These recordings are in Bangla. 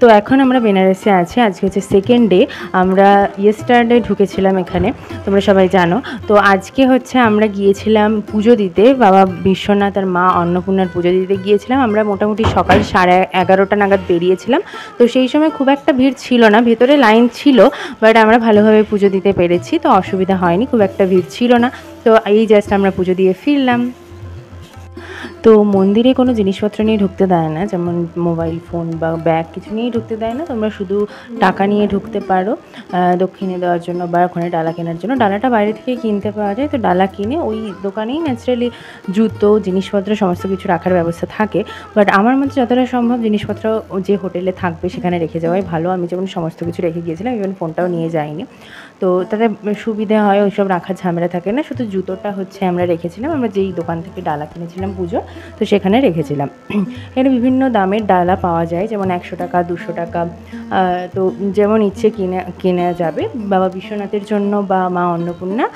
তো এখন আমরা বেনারসে আছি, আজকে হচ্ছে সেকেন্ড ডে। আমরা ইয়েস্টারডে ঢুকেছিলাম এখানে, তোমরা সবাই জানো। তো আজকে হচ্ছে আমরা গিয়েছিলাম পুজো দিতে, বাবা বিশ্বনাথ আর মা অন্নপূর্ণার পুজো দিতে গিয়েছিলাম। আমরা মোটামুটি সকাল 11:30 নাগাদ বেরিয়েছিলাম। তো সেই সময় খুব একটা ভিড় ছিল না, ভেতরে লাইন ছিল, বাট আমরা ভালোভাবে পুজো দিতে পেরেছি, তো অসুবিধা হয়নি, খুব একটা ভিড় ছিল না। তো এই জাস্ট আমরা পুজো দিয়ে ফিরলাম। তো মন্দিরে কোনো জিনিসপত্র নিয়ে ঢুকতে দেয় না, যেমন মোবাইল ফোন বা ব্যাগ কিছু নিয়েই ঢুকতে দেয় না। তোমরা শুধু টাকা নিয়ে ঢুকতে পারো দক্ষিণে দেওয়ার জন্য বা ওখানে ডালা কেনার জন্য। ডালাটা বাইরে থেকে কিনতে পাওয়া যায়, তো ডালা কিনে ওই দোকানেই ন্যাচারালি জুতো জিনিসপত্র সমস্ত কিছু রাখার ব্যবস্থা থাকে। বাট আমার মধ্যে যতটা সম্ভব জিনিসপত্র যে হোটেলে থাকবে সেখানে রেখে যাওয়াই ভালো। আমি যেমন সমস্ত কিছু রেখে গিয়েছিলাম, ইভেন ফোনটাও নিয়ে যাইনি, তো তাতে সুবিধে হয়, ওইসব রাখার ঝামেলা থাকে না। শুধু জুতোটা হচ্ছে আমরা রেখেছিলাম, আমরা যেই দোকান থেকে ডালা কিনেছিলাম পুজো, তো সেখানে রেখেছিলাম। এখানে বিভিন্ন দামের ডালা পাওয়া যায়, যেমন 100 টাকা, 200 টাকা, তো যেমন ইচ্ছে কেনা যাবে। বাবা বিশ্বনাথের জন্য বা মা অন্নপূর্ণা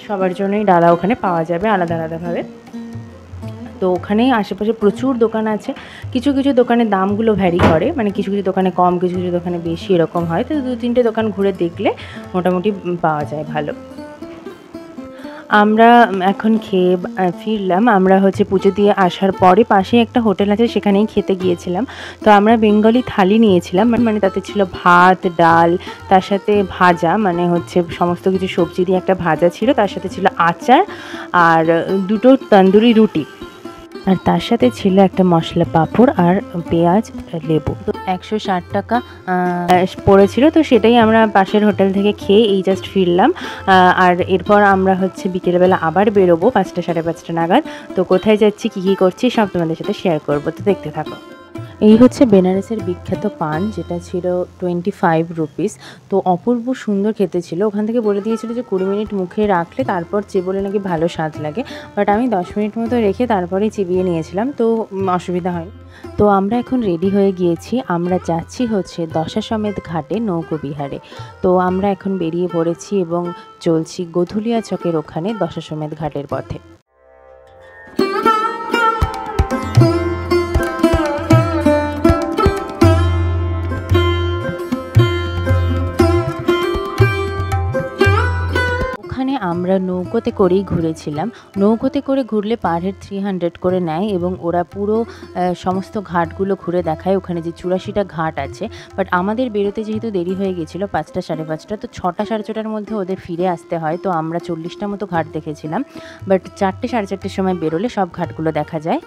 সবার জন্যই ডালা ওখানে পাওয়া যাবে আলাদা আলাদাভাবে। তো ওখানে আশেপাশে প্রচুর দোকান আছে। কিছু কিছু দোকানের দামগুলো ভ্যারি করে, মানে কিছু কিছু দোকানে কম, কিছু কিছু দোকানে বেশি, এরকম হয়। তো 2-3টে দোকান ঘুরে দেখলে মোটামুটি পাওয়া যায় ভালো। আমরা এখন খেয়ে ফিরলাম। আমরা হচ্ছে পুজো দিয়ে আসার পরে পাশেই একটা হোটেল আছে, সেখানেই খেতে গিয়েছিলাম। তো আমরা বেঙ্গলি থালি নিয়েছিলাম, মানে তাতে ছিল ভাত, ডাল, তার সাথে ভাজা, মানে হচ্ছে সমস্ত কিছু সবজি দিয়ে একটা ভাজা ছিল, তার সাথে ছিল আচার আর 2টো তন্দুরি রুটি, আর তার সাথে ছিল একটা মশলা পাঁপড় আর পেঁয়াজ লেবু। তো 160 টাকা পড়েছিল। তো সেটাই আমরা পাশের হোটেল থেকে খেয়ে এই জাস্ট ফিরলাম। আর এরপর আমরা হচ্ছে বিকেলবেলা আবার বেরোবো 5টা 5:30 নাগাদ। তো কোথায় যাচ্ছি, কী কী করছি সব তোমাদের সাথে শেয়ার করবো, তো দেখতে থাকো। এই হচ্ছে বেনারসের বিখ্যাত পান, যেটা ছিল 25 রুপিস। তো অপূর্ব সুন্দর খেতে ছিল। ওখান থেকে বলে দিয়েছিল যে 20 মিনিট মুখে রাখলে তারপর চেবলে নাকি ভালো স্বাদ লাগে, বাট আমি 10 মিনিট মতো রেখে তারপরেই চিবিয়ে নিয়েছিলাম, তো অসুবিধা হয়নি। তো আমরা এখন রেডি হয়ে গিয়েছি, আমরা যাচ্ছি হচ্ছে দশাশ্বমেধ ঘাটে নৌকোবিহারে। তো আমরা এখন বেরিয়ে পড়েছি এবং চলছি গোধুলিয়া চকের ওখানে দশাশ্বমেধ ঘাটের পথে। আমরা নৌকোতে করেই ঘুরেছিলাম। নৌকোতে করে ঘুরলে পার হেড 300 করে নেয় এবং ওরা পুরো সমস্ত ঘাটগুলো ঘুরে দেখায়। ওখানে যে 84টা ঘাট আছে, বাট আমাদের বেরোতে যেহেতু দেরি হয়ে গেছিলো 5টা 5:30, তো 6টা 6:30টার মধ্যে ওদের ফিরে আসতে হয়। তো আমরা 40টা মতো ঘাট দেখেছিলাম, বাট 4টে 4:30টার সময় বেরোলে সব ঘাটগুলো দেখা যায়।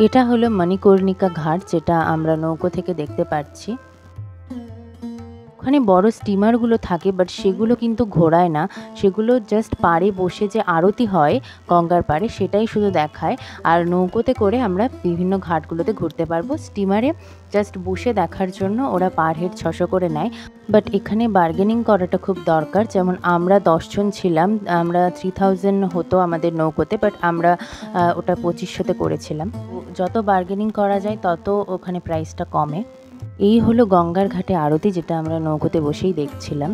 এটা হলো মণিকর্ণিকা ঘাট, যেটা আমরা নৌকো থেকে দেখতে পাচ্ছি। ওখানে বড় স্টিমারগুলো থাকে, বাট সেগুলো কিন্তু ঘোরায় না, সেগুলো জাস্ট পাড়ে বসে যে আরতি হয় গঙ্গার পাড়ে সেটাই শুধু দেখায়। আর নৌকোতে করে আমরা বিভিন্ন ঘাটগুলোতে ঘুরতে পারবো। স্টিমারে জাস্ট বসে দেখার জন্য ওরা পার হেড 600 করে নেয়, বাট এখানে বার্গেনিং করাটা খুব দরকার। যেমন আমরা 10 জন ছিলাম, আমরা 3000 হতো আমাদের নৌকোতে, বাট আমরা ওটা 2500তে করেছিলাম। যত বার্গেনিং করা যায় তত ওখানে প্রাইসটা কমে। এই হলো গঙ্গার ঘাটে আরতি, যেটা আমরা নৌকোতে বসেই দেখছিলাম।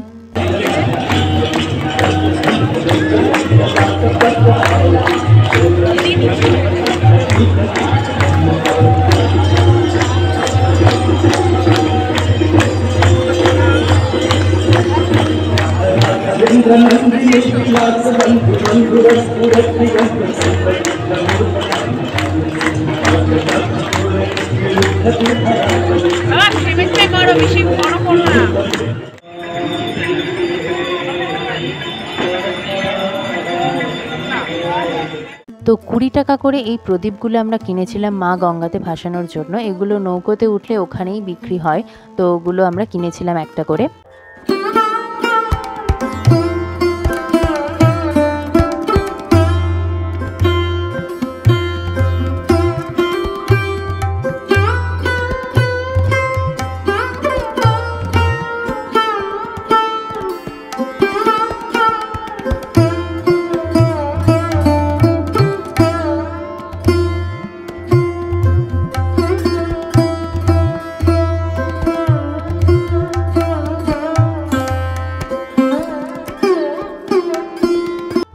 তো 20 টাকা করে এই প্রদীপগুলো আমরা কিনেছিলাম মা গঙ্গাতে ভাসানোর জন্য। এগুলো নৌকোতে উঠলে ওখানেই বিক্রি হয়, তো ওগুলো আমরা কিনেছিলাম একটা করে।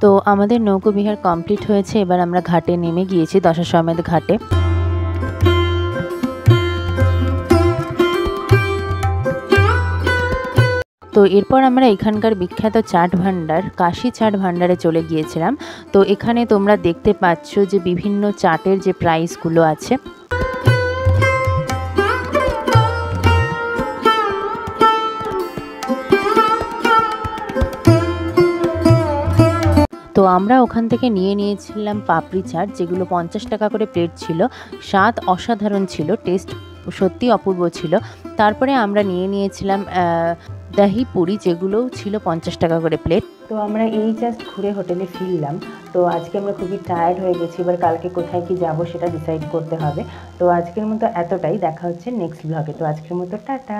তো আমাদের নৌকো বিহার কমপ্লিট হয়েছে, এবার আমরা ঘাটে নেমে গিয়েছি দশাশ্বমেধ ঘাটে। তো এরপর আমরা এখানকার বিখ্যাত চাট ভান্ডার কাশি চাট ভান্ডারে চলে গিয়েছিলাম। তো এখানে তোমরা দেখতে পাচ্ছ যে বিভিন্ন চাটের যে প্রাইসগুলো আছে। তো আমরা ওখান থেকে নিয়ে নিয়েছিলাম পাপড়ি চাট, যেগুলো 50 টাকা করে প্লেট ছিল। স্বাদ অসাধারণ ছিল, টেস্ট সত্যি অপূর্ব ছিল। তারপরে আমরা নিয়ে নিয়েছিলাম দহি পুরি, যেগুলোও ছিল 50 টাকা করে প্লেট। তো আমরা এই জাস্ট ঘুরে হোটেলে ফিরলাম। তো আজকে আমরা খুবই টায়ার্ড হয়ে গেছি, এবার কালকে কোথায় কি যাব সেটা ডিসাইড করতে হবে। তো আজকের মতো এতটাই, দেখা হচ্ছে নেক্সট ব্লগে। তো আজকের মতো টাটা।